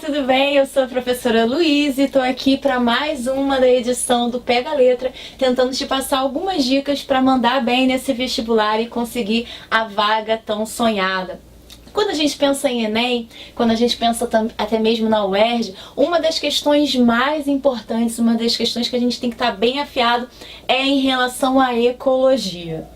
tudo bem? Eu sou a professora Luísa e estou aqui para mais uma da edição do Pega a Letra, tentando te passar algumas dicas para mandar bem nesse vestibular e conseguir a vaga tão sonhada. Quando a gente pensa em Enem, quando a gente pensa até mesmo na UERJ, uma das questões mais importantes, uma das questões que a gente tem que estar bem afiado é em relação à ecologia.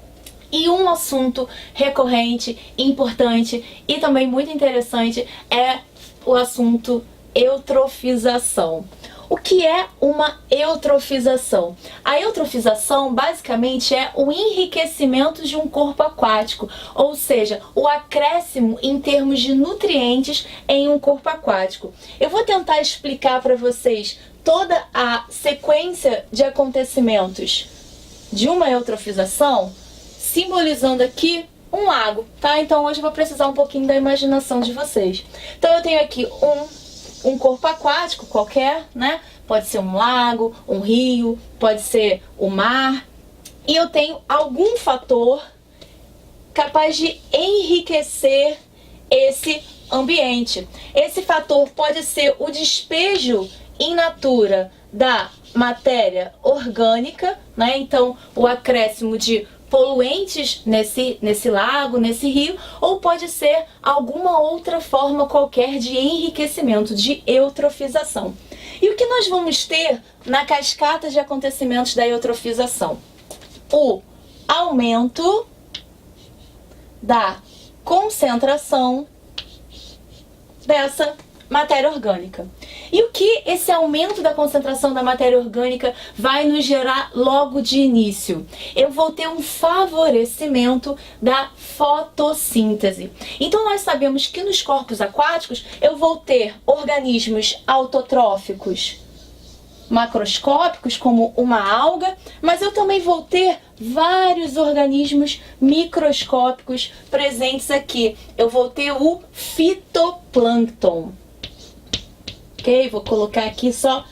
E um assunto recorrente, importante e também muito interessante é o assunto eutrofização. O que é uma eutrofização? A eutrofização basicamente é o enriquecimento de um corpo aquático, ou seja, o acréscimo em termos de nutrientes em um corpo aquático. Eu vou tentar explicar para vocês toda a sequência de acontecimentos de uma eutrofização, simbolizando aqui um lago, tá? Então hoje eu vou precisar um pouquinho da imaginação de vocês. Então eu tenho aqui um corpo aquático qualquer, né? Pode ser um lago, um rio, pode ser o mar. E eu tenho algum fator capaz de enriquecer esse ambiente. Esse fator pode ser o despejo in natura da matéria orgânica, né? Então o acréscimo de poluentes nesse lago, nesse rio, ou pode ser alguma outra forma qualquer de enriquecimento, de eutrofização. E o que nós vamos ter na cascata de acontecimentos da eutrofização? O aumento da concentração dessa matéria orgânica. E o que esse aumento da concentração da matéria orgânica vai nos gerar logo de início? Eu vou ter um favorecimento da fotossíntese. Então nós sabemos que nos corpos aquáticos eu vou ter organismos autotróficos macroscópicos, como uma alga, mas eu também vou ter vários organismos microscópicos presentes aqui. Eu vou ter o fitoplâncton. Ok? Vou colocar aqui só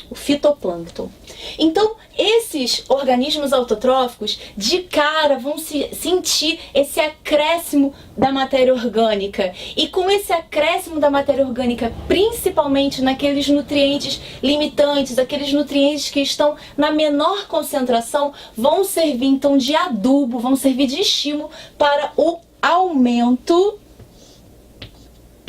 o fitoplâncton. Então, esses organismos autotróficos, de cara, vão sentir esse acréscimo da matéria orgânica. E com esse acréscimo da matéria orgânica, principalmente naqueles nutrientes limitantes, aqueles nutrientes que estão na menor concentração, vão servir então de adubo, vão servir de estímulo para o aumento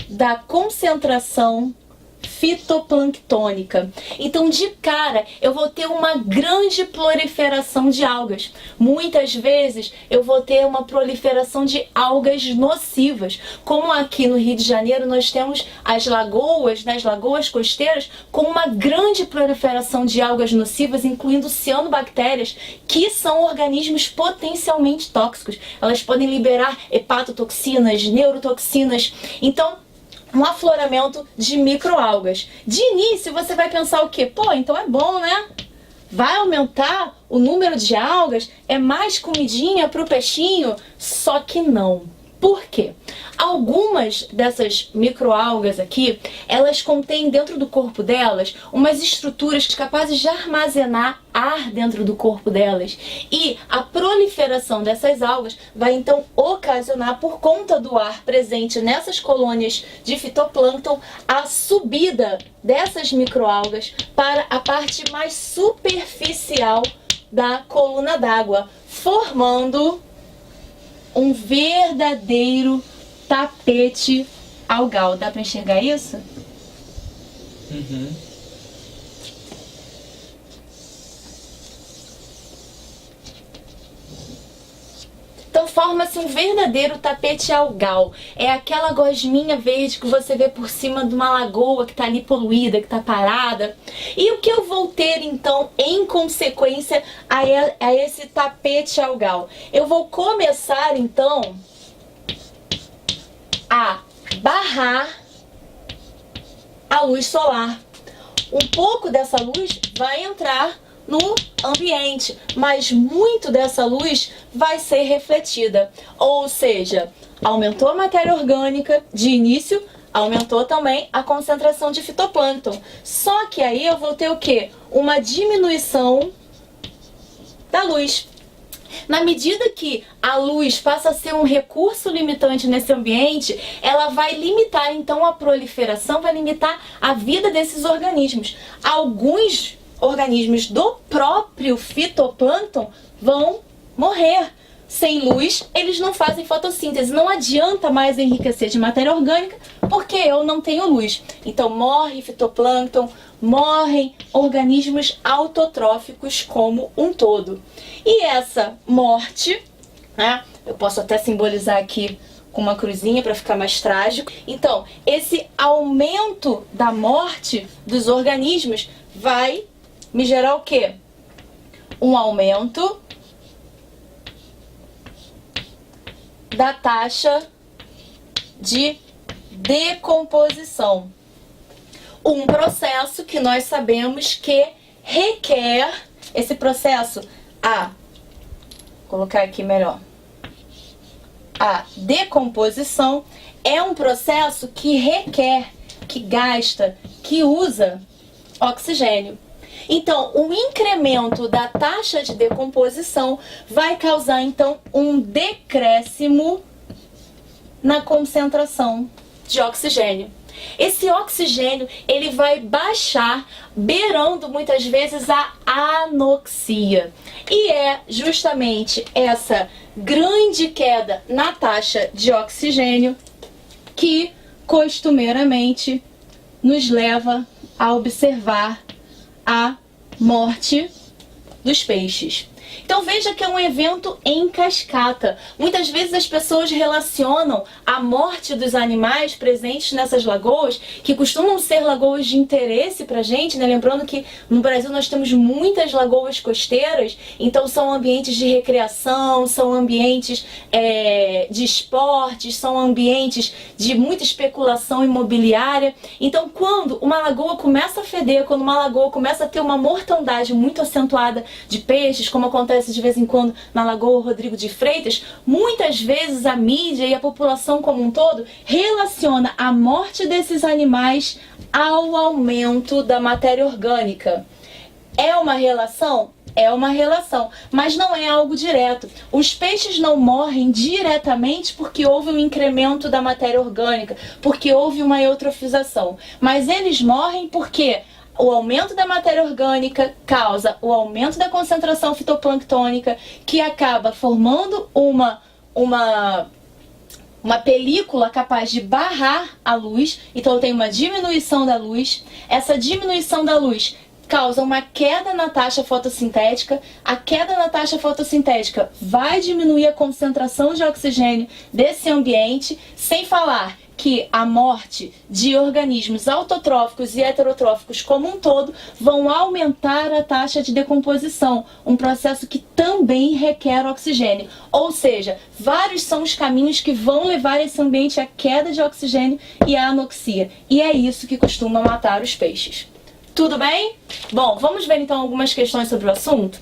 da concentração fitoplanctônica. Então, de cara, eu vou ter uma grande proliferação de algas. Muitas vezes, eu vou ter uma proliferação de algas nocivas. Como aqui no Rio de Janeiro, nós temos as lagoas, nas lagoas costeiras, com uma grande proliferação de algas nocivas, incluindo cianobactérias, que são organismos potencialmente tóxicos. Elas podem liberar hepatotoxinas, neurotoxinas. Então, um afloramento de microalgas. De início, você vai pensar o quê? Pô, então é bom, né? Vai aumentar o número de algas, é mais comidinha para o peixinho? Só que não. Por quê? Algumas dessas microalgas aqui, elas contêm dentro do corpo delas umas estruturas capazes de armazenar ar dentro do corpo delas. E a proliferação dessas algas vai então ocasionar, por conta do ar presente nessas colônias de fitoplâncton, a subida dessas microalgas para a parte mais superficial da coluna d'água, formando um verdadeiro tapete algal. Dá para enxergar isso? Uhum. Então forma-se um verdadeiro tapete algal. É aquela gosminha verde que você vê por cima de uma lagoa que está ali poluída, que está parada. E o que eu vou ter então em consequência a esse tapete algal? Eu vou começar então a barrar a luz solar. Um pouco dessa luz vai entrar no ambiente, mas muito dessa luz vai ser refletida. Ou seja, aumentou a matéria orgânica de início, aumentou também a concentração de fitoplâncton. Só que aí eu vou ter o quê? Uma diminuição da luz. Na medida que a luz passa a ser um recurso limitante nesse ambiente, ela vai limitar então a proliferação, vai limitar a vida desses organismos. Alguns organismos do próprio fitoplâncton vão morrer. Sem luz, eles não fazem fotossíntese. Não adianta mais enriquecer de matéria orgânica porque eu não tenho luz. Então morre fitoplâncton, morrem organismos autotróficos como um todo. E essa morte, né, eu posso até simbolizar aqui com uma cruzinha para ficar mais trágico. Então, esse aumento da morte dos organismos vai me gerar o quê? Um aumento da taxa de decomposição. Um processo que nós sabemos que requer esse processo, vou colocar aqui melhor. A decomposição é um processo que requer, que gasta, que usa oxigênio. Então, o incremento da taxa de decomposição vai causar, então, um decréscimo na concentração de oxigênio. Esse oxigênio, ele vai baixar, beirando muitas vezes a anoxia. E é justamente essa grande queda na taxa de oxigênio que, costumeiramente, nos leva a observar a morte dos peixes. Então veja que é um evento em cascata. Muitas vezes as pessoas relacionam a morte dos animais presentes nessas lagoas, que costumam ser lagoas de interesse pra gente, né? Lembrando que no Brasil nós temos muitas lagoas costeiras, então são ambientes de recreação, são ambientes de esportes, são ambientes de muita especulação imobiliária. Então quando uma lagoa começa a feder, quando uma lagoa começa a ter uma mortandade muito acentuada de peixes, como acontece de vez em quando na Lagoa Rodrigo de Freitas, muitas vezes a mídia e a população como um todo relaciona a morte desses animais ao aumento da matéria orgânica. É uma relação? É uma relação, mas não é algo direto. Os peixes não morrem diretamente porque houve um incremento da matéria orgânica, porque houve uma eutrofização, mas eles morrem porque o aumento da matéria orgânica causa o aumento da concentração fitoplânctônica, que acaba formando uma película capaz de barrar a luz. Então tem uma diminuição da luz. Essa diminuição da luz causa uma queda na taxa fotossintética. A queda na taxa fotossintética vai diminuir a concentração de oxigênio desse ambiente, sem falar que a morte de organismos autotróficos e heterotróficos como um todo vão aumentar a taxa de decomposição, um processo que também requer oxigênio. Ou seja, vários são os caminhos que vão levar esse ambiente à queda de oxigênio e à anoxia. E é isso que costuma matar os peixes. Tudo bem? Bom, vamos ver então algumas questões sobre o assunto?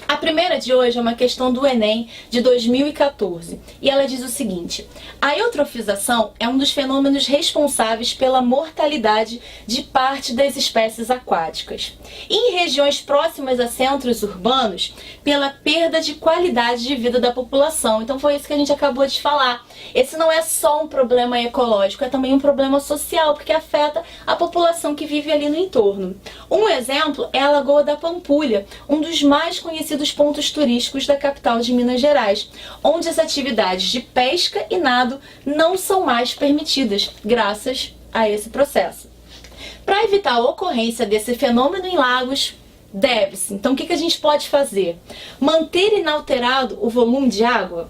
A primeira de hoje é uma questão do Enem de 2014 e ela diz o seguinte: a eutrofização é um dos fenômenos responsáveis pela mortalidade de parte das espécies aquáticas. Em regiões próximas a centros urbanos, pela perda de qualidade de vida da população. Então foi isso que a gente acabou de falar. Esse não é só um problema ecológico, é também um problema social, porque afeta a população que vive ali no entorno. Um exemplo é a Lagoa da Pampulha, um dos mais conhecidos pontos turísticos da capital de Minas Gerais, onde as atividades de pesca e nado não são mais permitidas, graças a esse processo. Para evitar a ocorrência desse fenômeno em lagos, deve-se. Então o que a gente pode fazer? Manter inalterado o volume de água?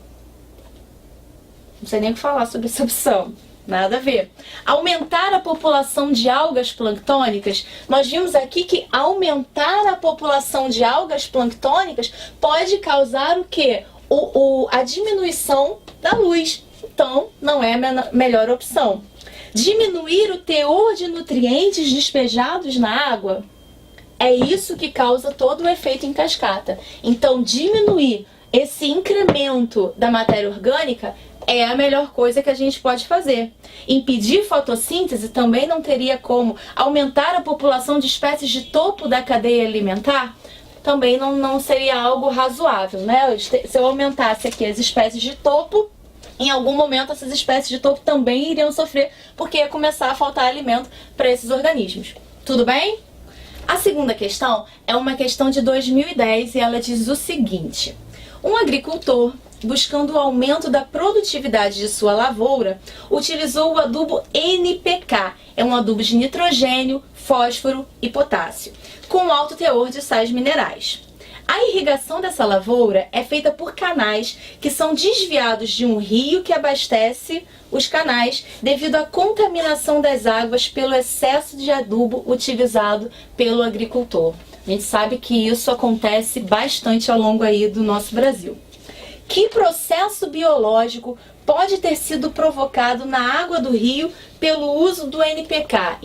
Não sei nem o que falar sobre essa opção. Nada a ver. Aumentar a população de algas planctônicas. Nós vimos aqui que aumentar a população de algas planctônicas pode causar o quê? A diminuição da luz. Então, não é a melhor opção. Diminuir o teor de nutrientes despejados na água. É isso que causa todo o efeito em cascata. Então, diminuir esse incremento da matéria orgânica é a melhor coisa que a gente pode fazer. Impedir fotossíntese também não teria como. Aumentar a população de espécies de topo da cadeia alimentar também não seria algo razoável, né? Se eu aumentasse aqui as espécies de topo, em algum momento essas espécies de topo também iriam sofrer, porque ia começar a faltar alimento para esses organismos. Tudo bem? A segunda questão é uma questão de 2010 e ela diz o seguinte: um agricultor, buscando o aumento da produtividade de sua lavoura, utilizou o adubo NPK, é um adubo de nitrogênio, fósforo e potássio, com alto teor de sais minerais. A irrigação dessa lavoura é feita por canais que são desviados de um rio que abastece os canais devido à contaminação das águas pelo excesso de adubo utilizado pelo agricultor. A gente sabe que isso acontece bastante ao longo aí do nosso Brasil. Que processo biológico pode ter sido provocado na água do rio pelo uso do NPK?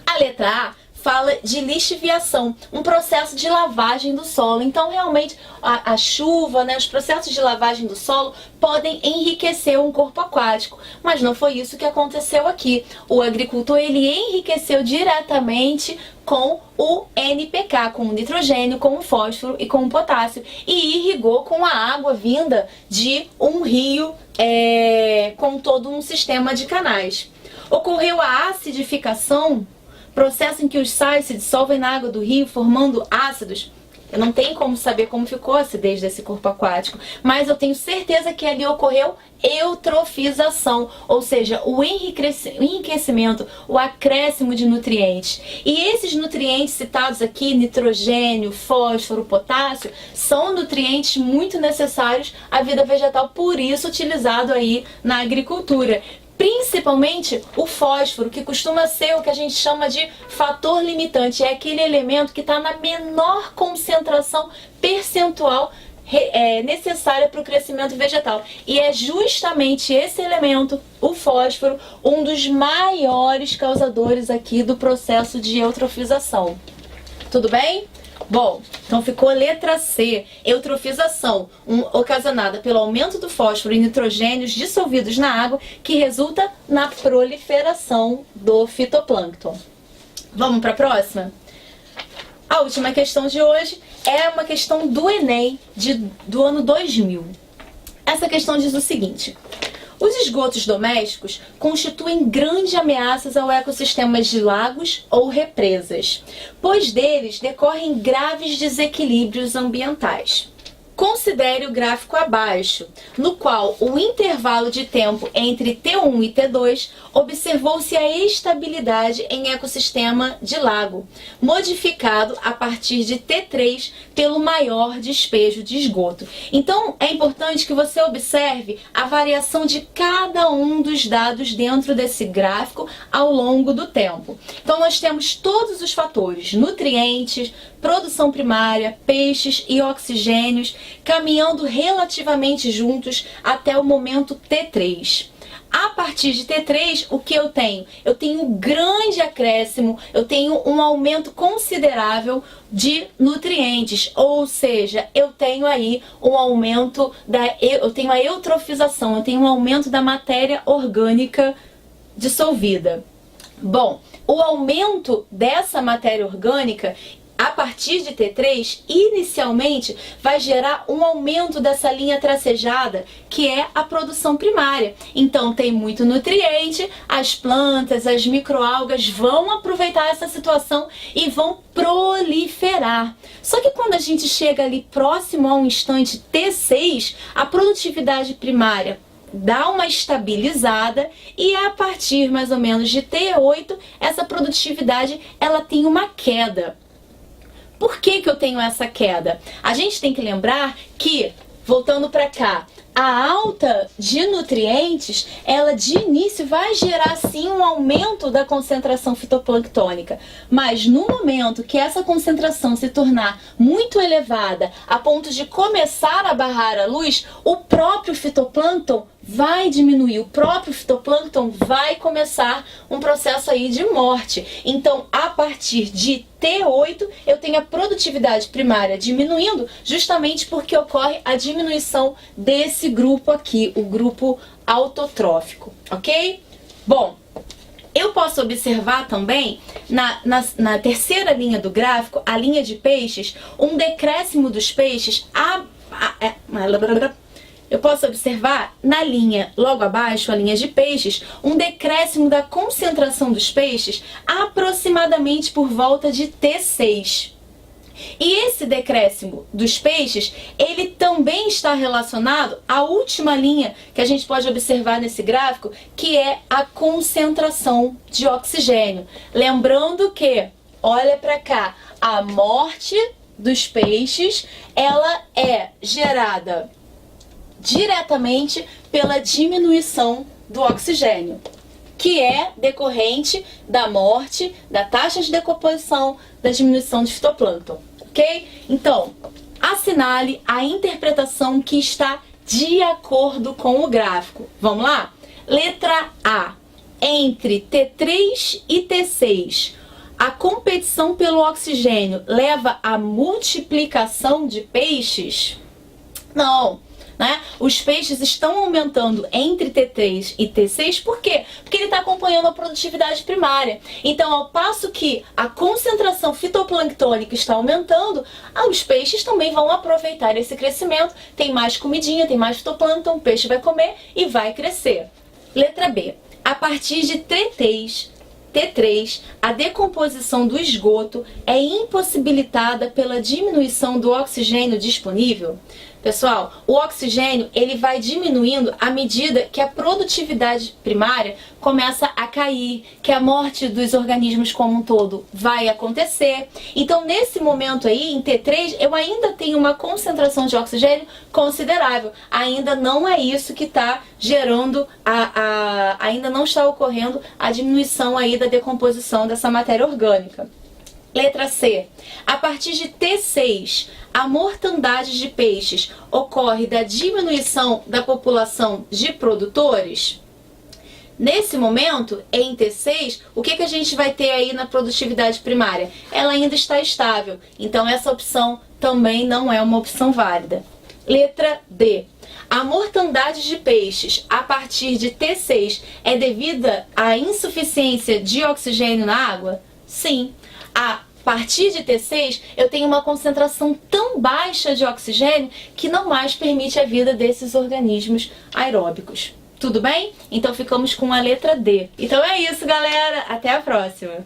A letra A fala de lixiviação, um processo de lavagem do solo. Então, realmente, a chuva, né, os processos de lavagem do solo podem enriquecer um corpo aquático, mas não foi isso que aconteceu aqui. O agricultor, ele enriqueceu diretamente com o NPK, com o nitrogênio, com o fósforo e com o potássio, e irrigou com a água vinda de um rio com todo um sistema de canais. Ocorreu a acidificação, processo em que os sais se dissolvem na água do rio, formando ácidos. Eu não tenho como saber como ficou a acidez desse corpo aquático, mas eu tenho certeza que ali ocorreu eutrofização, ou seja, o enriquecimento, o acréscimo de nutrientes. E esses nutrientes citados aqui, nitrogênio, fósforo, potássio, são nutrientes muito necessários à vida vegetal, por isso utilizado aí na agricultura. Principalmente o fósforo, que costuma ser o que a gente chama de fator limitante. É aquele elemento que está na menor concentração percentual necessária para o crescimento vegetal. E é justamente esse elemento, o fósforo, um dos maiores causadores aqui do processo de eutrofização. Tudo bem? Bom, então ficou letra C, eutrofização, ocasionada pelo aumento do fósforo e nitrogênios dissolvidos na água, que resulta na proliferação do fitoplâncton. Vamos para a próxima? A última questão de hoje é uma questão do Enem do ano 2000. Essa questão diz o seguinte: os esgotos domésticos constituem grandes ameaças ao ecossistema de lagos ou represas, pois deles decorrem graves desequilíbrios ambientais. Considere o gráfico abaixo, no qual o intervalo de tempo entre T1 e T2 observou-se a estabilidade em ecossistema de lago, modificado a partir de T3 pelo maior despejo de esgoto. Então, é importante que você observe a variação de cada um dos dados dentro desse gráfico ao longo do tempo. Então, nós temos todos os fatores: nutrientes, produção primária, peixes e oxigênios, caminhando relativamente juntos até o momento T3. A partir de T3, o que eu tenho? Eu tenho um grande acréscimo, eu tenho um aumento considerável de nutrientes, ou seja, eu tenho aí um aumento eu tenho a eutrofização, eu tenho um aumento da matéria orgânica dissolvida. Bom, o aumento dessa matéria orgânica a partir de T3, inicialmente, vai gerar um aumento dessa linha tracejada, que é a produção primária. Então, tem muito nutriente, as plantas, as microalgas vão aproveitar essa situação e vão proliferar. Só que quando a gente chega ali próximo a um instante T6, a produtividade primária dá uma estabilizada e a partir mais ou menos de T8, essa produtividade ela tem uma queda. Por que eu tenho essa queda? A gente tem que lembrar que, voltando para cá, a alta de nutrientes, ela de início vai gerar sim um aumento da concentração fitoplânctônica, mas no momento que essa concentração se tornar muito elevada, a ponto de começar a barrar a luz, o próprio fitoplâncton vai diminuir, o próprio fitoplâncton vai começar um processo aí de morte. Então, a partir de T8, eu tenho a produtividade primária diminuindo, justamente porque ocorre a diminuição desse grupo aqui, o grupo autotrófico, ok? Bom, eu posso posso observar também na terceira linha do gráfico, a linha de peixes, um decréscimo dos peixes. Eu posso observar na linha logo abaixo, a linha de peixes, um decréscimo da concentração dos peixes aproximadamente por volta de T6. E esse decréscimo dos peixes, ele também está relacionado à última linha que a gente pode observar nesse gráfico, que é a concentração de oxigênio. Lembrando que, olha para cá, a morte dos peixes, ela é gerada diretamente pela diminuição do oxigênio, que é decorrente da morte, da taxa de decomposição, da diminuição de fitoplâncton, ok? Então, assinale a interpretação que está de acordo com o gráfico. Vamos lá? Letra A. Entre T3 e T6, a competição pelo oxigênio leva à multiplicação de peixes? Não. Né? Os peixes estão aumentando entre T3 e T6, por quê? Porque ele está acompanhando a produtividade primária. Então, ao passo que a concentração fitoplanctônica está aumentando, os peixes também vão aproveitar esse crescimento. Tem mais comidinha, tem mais fitoplâncton, o peixe vai comer e vai crescer. Letra B. A partir de T3, a decomposição do esgoto é impossibilitada pela diminuição do oxigênio disponível. Pessoal, o oxigênio ele vai diminuindo à medida que a produtividade primária começa a cair, que a morte dos organismos como um todo vai acontecer. Então, nesse momento aí, em T3, eu ainda tenho uma concentração de oxigênio considerável. Ainda não é isso que está gerando, ainda não está ocorrendo a diminuição aí da decomposição dessa matéria orgânica. Letra C. A partir de T6, a mortandade de peixes ocorre da diminuição da população de produtores? Nesse momento, em T6, o que a gente vai ter aí na produtividade primária? Ela ainda está estável, então essa opção também não é uma opção válida. Letra D. A mortandade de peixes a partir de T6 é devida à insuficiência de oxigênio na água? Sim. A partir de T6, eu tenho uma concentração tão baixa de oxigênio que não mais permite a vida desses organismos aeróbicos. Tudo bem? Então ficamos com a letra D. Então é isso, galera. Até a próxima!